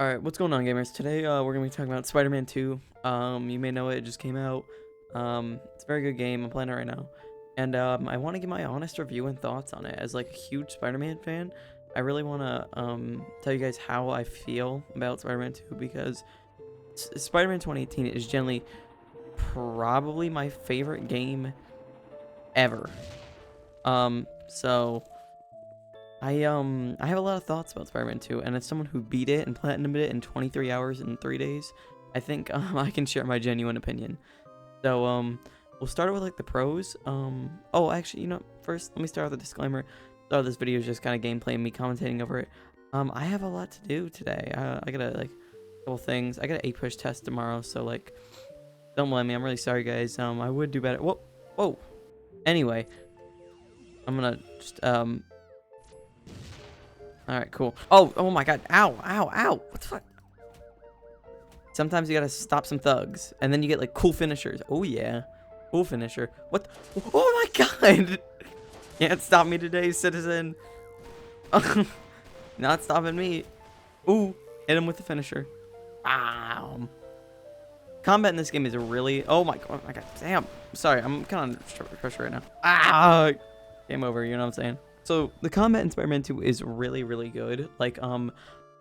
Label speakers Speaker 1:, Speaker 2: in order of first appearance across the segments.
Speaker 1: Alright, what's going on, gamers? Today, we're gonna be talking about Spider-Man 2. You may know it just came out. It's a very good game. I'm playing it right now. And, I want to give my honest review and thoughts on it. As, like, a huge Spider-Man fan, I really want to, tell you guys how I feel about Spider-Man 2, because Spider-Man 2018 is generally probably my favorite game ever. So... I have a lot of thoughts about Spider-Man 2, and as someone who beat it and platinumed it in 23 hours and 3 days, I think I can share my genuine opinion. So we'll start with like the pros. Oh, actually, first let me start with a disclaimer. So this video is just kind of gameplay and me commentating over it. I have a lot to do today. I gotta like a couple things. I got an 8 push test tomorrow, so like don't blame me. I'm really sorry, guys. I would do better. Whoa. Anyway, I'm gonna just all right, cool. Oh my god. Ow. What the fuck? Sometimes you gotta stop some thugs, and then you get like cool finishers. Oh yeah, cool finisher. What? Oh my god! Can't stop me today, citizen. Not stopping me. Ooh, hit him with the finisher. Wow. Combat in this game is really. Oh my god. Damn. Sorry, I'm kind of under pressure right now. Game over. You know what I'm saying? So the combat in Spider-Man 2 is really, really good. Like,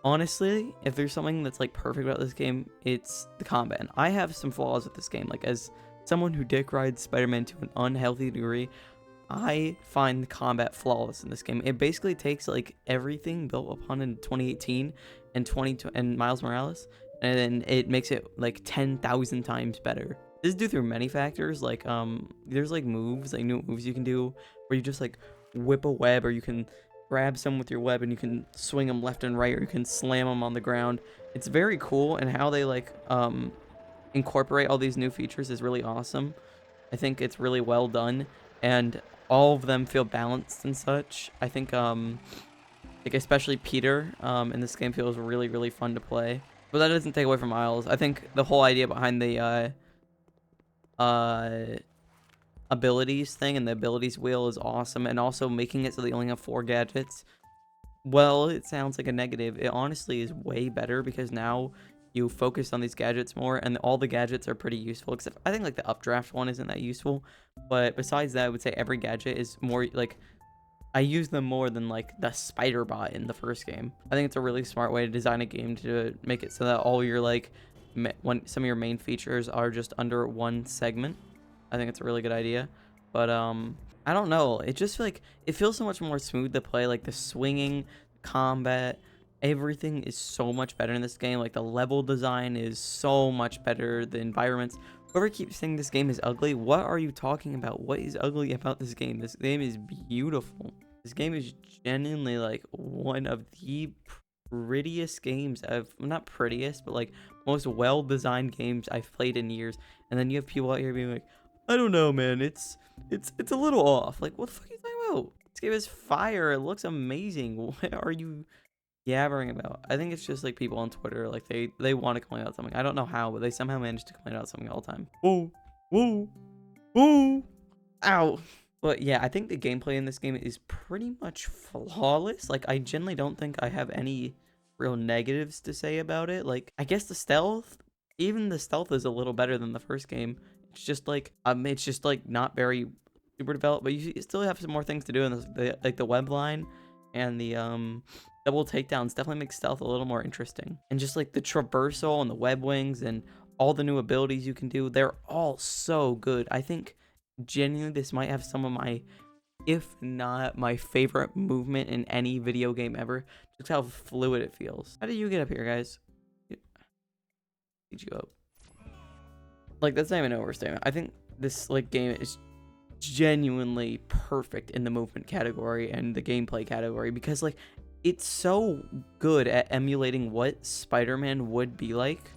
Speaker 1: honestly, if there's something that's like perfect about this game, it's the combat. And I have some flaws with this game. Like, as someone who dick rides Spider-Man to an unhealthy degree, I find the combat flawless in this game. It basically takes like everything built upon in 2018 and Miles Morales, and then it makes it like 10,000 times better. This is due through many factors. Like, there's like moves, like new moves you can do where you just like whip a web, or you can grab someone with your web and you can swing them left and right, or you can slam them on the ground. It's very cool, and how they like incorporate all these new features is really awesome. I think it's really well done, and all of them feel balanced and such. I think like especially Peter in this game feels really, really fun to play, but that doesn't take away from Miles. I think the whole idea behind the abilities thing and the abilities wheel is awesome, and also making it so they only have 4 gadgets. Well, it sounds like a negative. It honestly is way better, because now you focus on these gadgets more, and all the gadgets are pretty useful, except I think like the updraft one isn't that useful, but besides that, I would say every gadget is more like, I use them more than like the spider bot in the first game. I think it's a really smart way to design a game to make it so that all your like some of your main features are just under one segment. I think it's a really good idea, but I don't know. It just like it feels so much more smooth to play. Like the swinging, combat, everything is so much better in this game. Like the level design is so much better. The environments. Whoever keeps saying this game is ugly, what are you talking about? What is ugly about this game? This game is beautiful. This game is genuinely like one of the prettiest games not prettiest, but like most well-designed games I've played in years. And then you have people out here being like, I don't know, man. It's a little off. Like, what the fuck are you talking about? This game is fire. It looks amazing. What are you yabbering about? I think it's just like people on Twitter, like they want to complain about something. I don't know how, but they somehow manage to complain about something all the time. Whoa, ow. But yeah, I think the gameplay in this game is pretty much flawless. Like, I genuinely don't think I have any real negatives to say about it. Like, I guess even the stealth is a little better than the first game. It's just like not very super developed, but you still have some more things to do in like the web line, and the double takedowns definitely make stealth a little more interesting. And just like the traversal and the web wings and all the new abilities you can do, they're all so good. I think genuinely this might have some of my, if not my favorite movement in any video game ever. Just how fluid it feels. How did you get up here, guys? Did you up? Like, that's not even an overstatement. I think this like game is genuinely perfect in the movement category and the gameplay category, because like it's so good at emulating what Spider-Man would be like.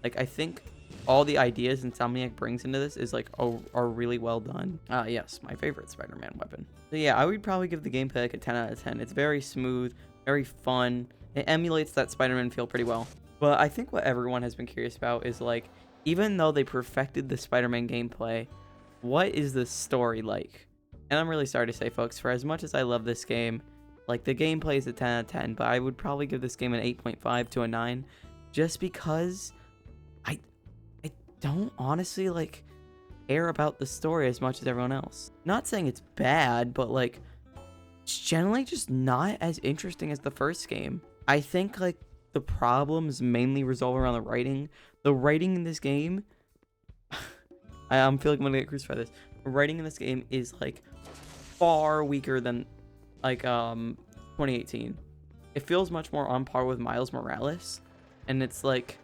Speaker 1: Like, I think all the ideas Insomniac brings into this is like are really well done. Yes, my favorite Spider-Man weapon. So yeah, I would probably give the gameplay like a 10 out of 10. It's very smooth, very fun. It emulates that Spider-Man feel pretty well. But I think what everyone has been curious about is like, even though they perfected the Spider-Man gameplay, what is the story like? And I'm really sorry to say, folks, for as much as I love this game, Like, the gameplay is a 10 out of 10, but I would probably give this game an 8.5 to a 9, just because I I don't honestly, like, care about the story as much as everyone else. Not saying it's bad, but, like, it's generally just not as interesting as the first game. I think, like, the problems mainly resolve around the writing. The writing in this game, I'm feeling I'm gonna get crucified for this. The writing in this game is, like, far weaker than, like, 2018. It feels much more on par with Miles Morales, and it's like,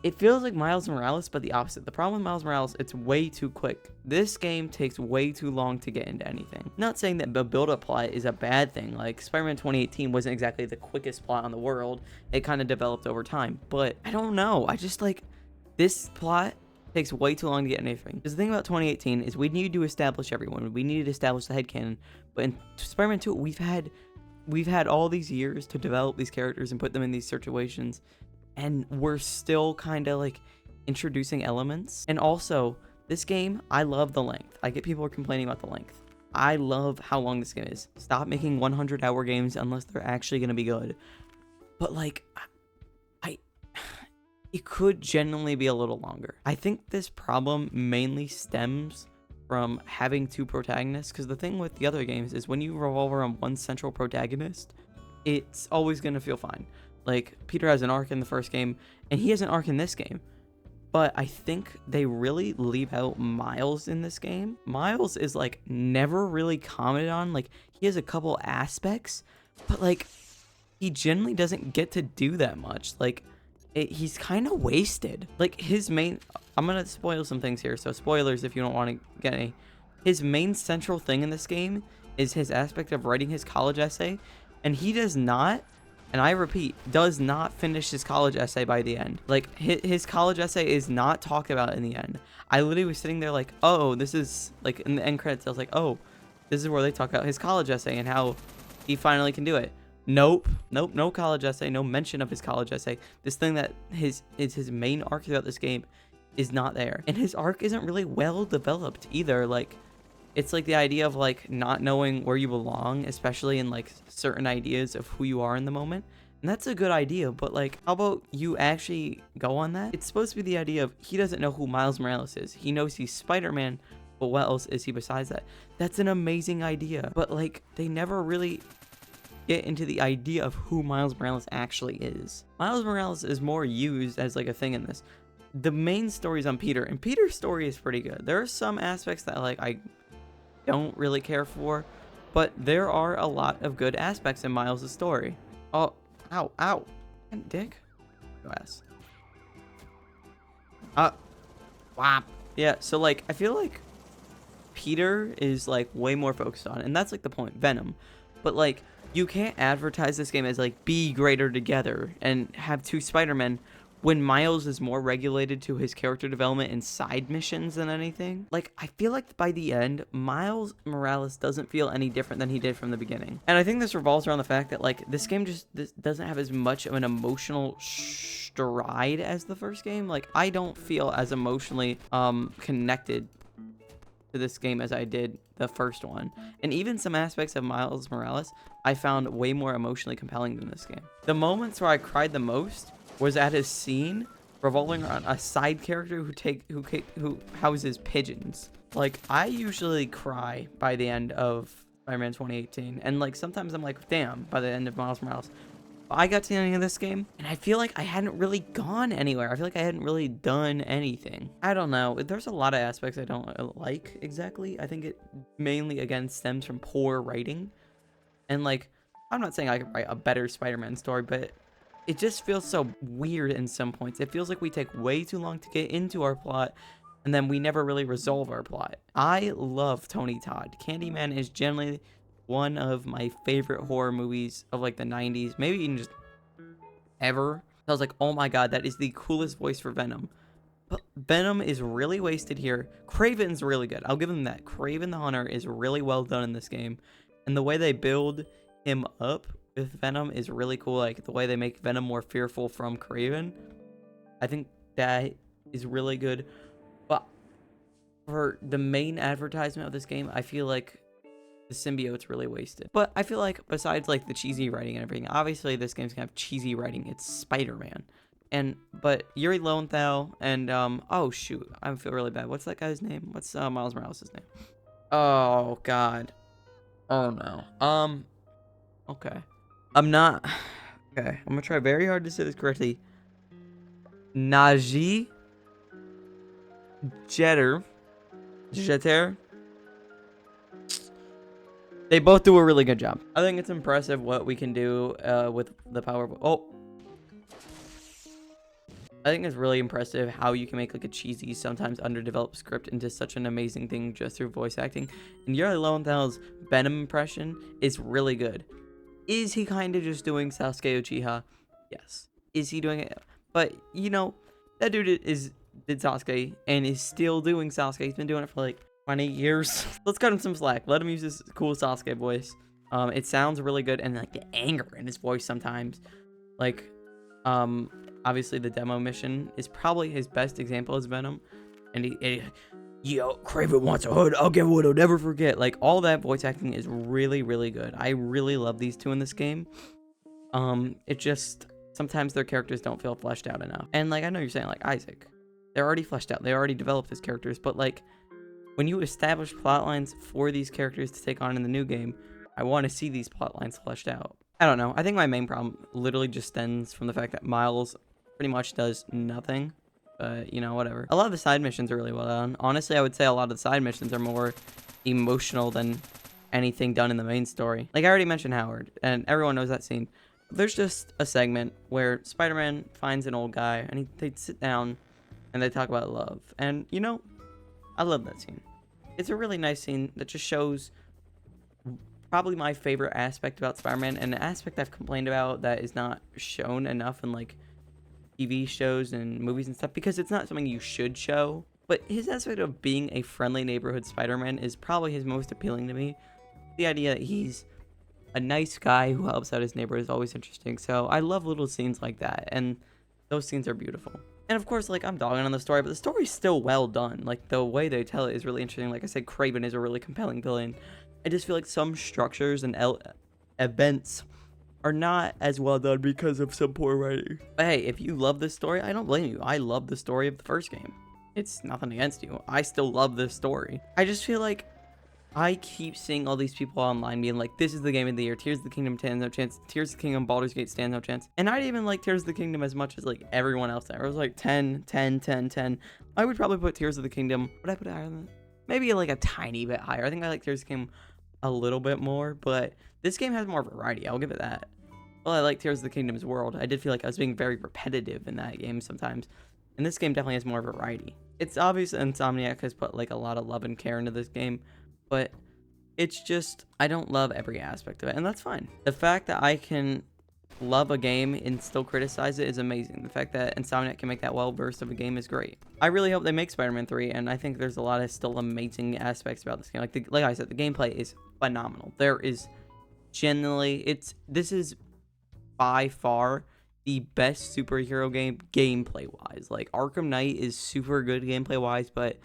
Speaker 1: it feels like Miles Morales, but the opposite. The problem with Miles Morales, it's way too quick. This game takes way too long to get into anything. Not saying that the build-up plot is a bad thing. Like, Spider-Man 2018 wasn't exactly the quickest plot in the world. It kind of developed over time. But, I don't know. I just, like, this plot takes way too long to get anything. Because the thing about 2018 is we need to establish everyone. We needed to establish the headcanon. But in Spider-Man 2, we've had all these years to develop these characters and put them in these situations, and we're still kind of like introducing elements. And also, this game, I love the length. I get people are complaining about the length. I love how long this game is. Stop making 100-hour games unless they're actually going to be good. But like, it could genuinely be a little longer. I think this problem mainly stems from having two protagonists, because the thing with the other games is when you revolve around one central protagonist, it's always going to feel fine. Like, Peter has an arc in the first game, and he has an arc in this game. But I think they really leave out Miles in this game. Miles is, like, never really commented on. Like, he has a couple aspects, but, like, he generally doesn't get to do that much. Like, he's kind of wasted. Like, his main... I'm going to spoil some things here, so spoilers if you don't want to get any. His main central thing in this game is his aspect of writing his college essay, and he does not... And I repeat, does not finish his college essay by the end. Like, his college essay is not talked about in the end. I literally was sitting there like, oh, this is, like, in the end credits, I was like, oh, this is where they talk about his college essay and how he finally can do it. Nope, no college essay, no mention of his college essay. This thing that is his main arc throughout this game is not there. And his arc isn't really well developed either. Like, it's like the idea of like not knowing where you belong, especially in like certain ideas of who you are in the moment. And that's a good idea, but like, how about you actually go on that? It's supposed to be the idea of he doesn't know who Miles Morales is. He knows he's Spider-Man, but what else is he besides that? That's an amazing idea, but like, they never really get into the idea of who Miles Morales actually is. Miles Morales is more used as like a thing in this. The main story is on Peter, and Peter's story is pretty good. There are some aspects that like I don't really care for, but there are a lot of good aspects in Miles' story. Oh, ow, and dick, your ass. Whap. Yeah, so like, I feel like Peter is like way more focused on, and that's like the point, Venom. But like, you can't advertise this game as like be greater together and have two Spider-Men when Miles is more regulated to his character development and side missions than anything. Like, I feel like by the end, Miles Morales doesn't feel any different than he did from the beginning. And I think this revolves around the fact that, like, this game this doesn't have as much of an emotional stride as the first game. Like, I don't feel as emotionally connected to this game as I did the first one. And even some aspects of Miles Morales, I found way more emotionally compelling than this game. The moments where I cried the most was at a scene revolving around a side character who houses pigeons. Like, I usually cry by the end of Spider-Man 2018, and like sometimes I'm like, damn, by the end of Miles Morales. But I got to the end of this game, and I feel like I hadn't really gone anywhere. I feel like I hadn't really done anything. I don't know. There's a lot of aspects I don't like exactly. I think it mainly, again, stems from poor writing. And like, I'm not saying I could write a better Spider-Man story, but it just feels so weird in some points. It feels like we take way too long to get into our plot, and then we never really resolve our plot. I love Tony Todd. Candyman is generally one of my favorite horror movies of like the 90s, maybe even just ever. I was like, oh my god, that is the coolest voice for Venom. But Venom is really wasted here. Kraven's really good. I'll give him that. Kraven the Hunter is really well done in this game. And the way they build him up with Venom is really cool. Like, the way they make Venom more fearful from Kraven, I think that is really good. But for the main advertisement of this game, I feel like the symbiote's really wasted. But I feel like besides like the cheesy writing and everything, obviously this game's gonna have cheesy writing. It's Spider-Man. But Yuri Lowenthal and oh shoot, I feel really bad. What's that guy's name? What's Miles Morales' name? Oh god. Oh no. Okay. I'm not. Okay, I'm gonna try very hard to say this correctly. Najee Jeter. They both do a really good job. I think it's impressive what we can do with the power of... Oh. I think it's really impressive how you can make like a cheesy, sometimes underdeveloped script into such an amazing thing just through voice acting. And Yuri Lowenthal's Venom impression is really good. Is he kind of just doing Sasuke Uchiha? Yes. Is he doing it? But, you know, that dude did Sasuke and is still doing Sasuke. He's been doing it for like 20 years. Let's cut him some slack. Let him use his cool Sasuke voice. It sounds really good, and like the anger in his voice sometimes. Like, obviously the demo mission is probably his best example as Venom. And yo, Kraven wants a hood. I'll give what he'll never forget. Like, all that voice acting is really, really good. I really love these two in this game. It just, sometimes their characters don't feel fleshed out enough. And like, I know you're saying like Isaac, they're already fleshed out. They already developed as characters. But like, when you establish plot lines for these characters to take on in the new game, I want to see these plot lines fleshed out. I don't know. I think my main problem literally just stems from the fact that Miles pretty much does nothing. But, you know, whatever. A lot of the side missions are really well done. Honestly, I would say a lot of the side missions are more emotional than anything done in the main story. Like, I already mentioned Howard, and everyone knows that scene. There's just a segment where Spider-Man finds an old guy, and they sit down, and they talk about love. And, you know, I love that scene. It's a really nice scene that just shows probably my favorite aspect about Spider-Man, and an aspect I've complained about that is not shown enough in, like, TV shows and movies and stuff, because it's not something you should show. But his aspect of being a friendly neighborhood Spider-Man is probably his most appealing to me. The idea that he's a nice guy who helps out his neighbor is always interesting. So I love little scenes like that, and those scenes are beautiful. And of course, like, I'm dogging on the story, but the story's still well done. Like, the way they tell it is really interesting. Like I said, Kraven is a really compelling villain. I just feel like some structures and events are not as well done because of some poor writing. But hey, if you love this story, I don't blame you. I love the story of the first game. It's nothing against you. I still love this story. I just feel like I keep seeing all these people online being like, this is the game of the year. Tears of the Kingdom stands no chance. Tears of the Kingdom, Baldur's Gate stands no chance. And I didn't even like Tears of the Kingdom as much as like everyone else there. It was like 10, 10, 10, 10. I would probably put Tears of the Kingdom. Would I put it higher than that? Maybe like a tiny bit higher. I think I like Tears of the Kingdom a little bit more, but this game has more variety. I'll give it that. Well, I like Tears of the Kingdom's world. I did feel like I was being very repetitive in that game sometimes. And this game definitely has more variety. It's obvious that Insomniac has put like a lot of love and care into this game, but it's just, I don't love every aspect of it, and that's fine. The fact that I can love a game and still criticize it is amazing. The fact that Insomniac can make that well-versed of a game is great. I really hope they make Spider-Man 3, and I think there's a lot of still amazing aspects about this game. Like I said, the gameplay is phenomenal. There is genuinely, this is by far the best superhero game gameplay-wise. Like, Arkham Knight is super good gameplay-wise, but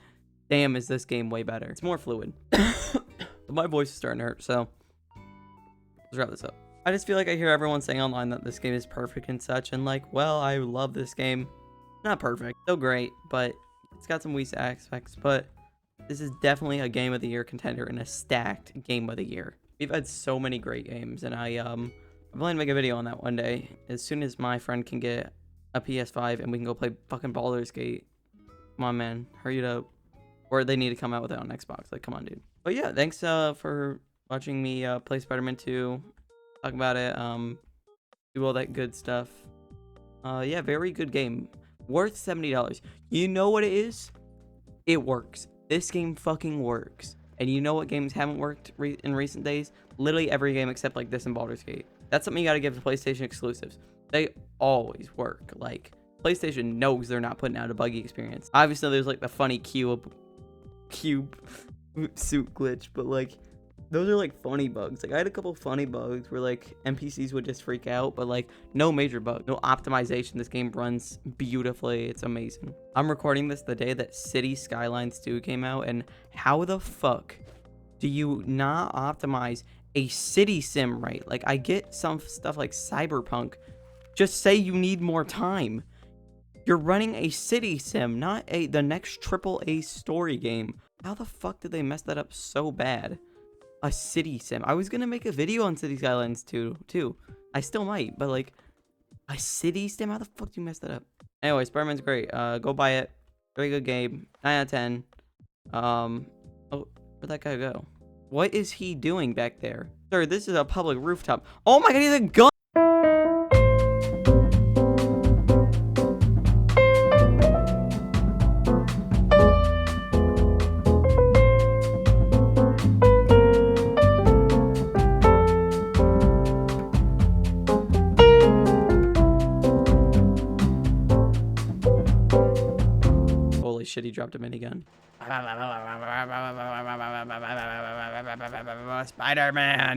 Speaker 1: damn, is this game way better. It's more fluid. My voice is starting to hurt, so let's wrap this up. I just feel like I hear everyone saying online that this game is perfect and such, and like, well, I love this game. Not perfect, still great, but it's got some weak aspects, but this is definitely a Game of the Year contender and a stacked Game of the Year. We've had so many great games, and I'm planning to make a video on that one day, as soon as my friend can get a PS5 and we can go play fucking Baldur's Gate. Come on, man, hurry it up. Or they need to come out with it on Xbox, like, come on, dude. But yeah, thanks for watching me play Spider-Man 2, talk about it, do all that good stuff. Yeah, very good game. Worth $70. You know what it is? It works. This game fucking works. And you know what games haven't worked in recent days? Literally every game except like this and Baldur's Gate. That's something you gotta give to PlayStation exclusives. They always work. Like, PlayStation knows they're not putting out a buggy experience. Obviously, there's like the funny cube suit glitch, but like, those are like funny bugs. Like, I had a couple funny bugs where like NPCs would just freak out, but like no major bug, no optimization. This game runs beautifully. It's amazing. I'm recording this the day that City Skylines 2 came out, and how the fuck do you not optimize a city sim right? Like, I get some stuff like Cyberpunk. Just say you need more time. You're running a city sim, not the next AAA story game. How the fuck did they mess that up so bad? A city sim. I was gonna make a video on City Skylines 2 too. I still might, but like a city sim. How the fuck do you mess that up? Anyway, Spider-Man's great. Go buy it. Very good game. 9 out of 10. Oh, where'd that guy go? What is he doing back there? Sir, this is a public rooftop. Oh my god, he's a gun! Holy shit, he dropped a minigun. Spider-Man!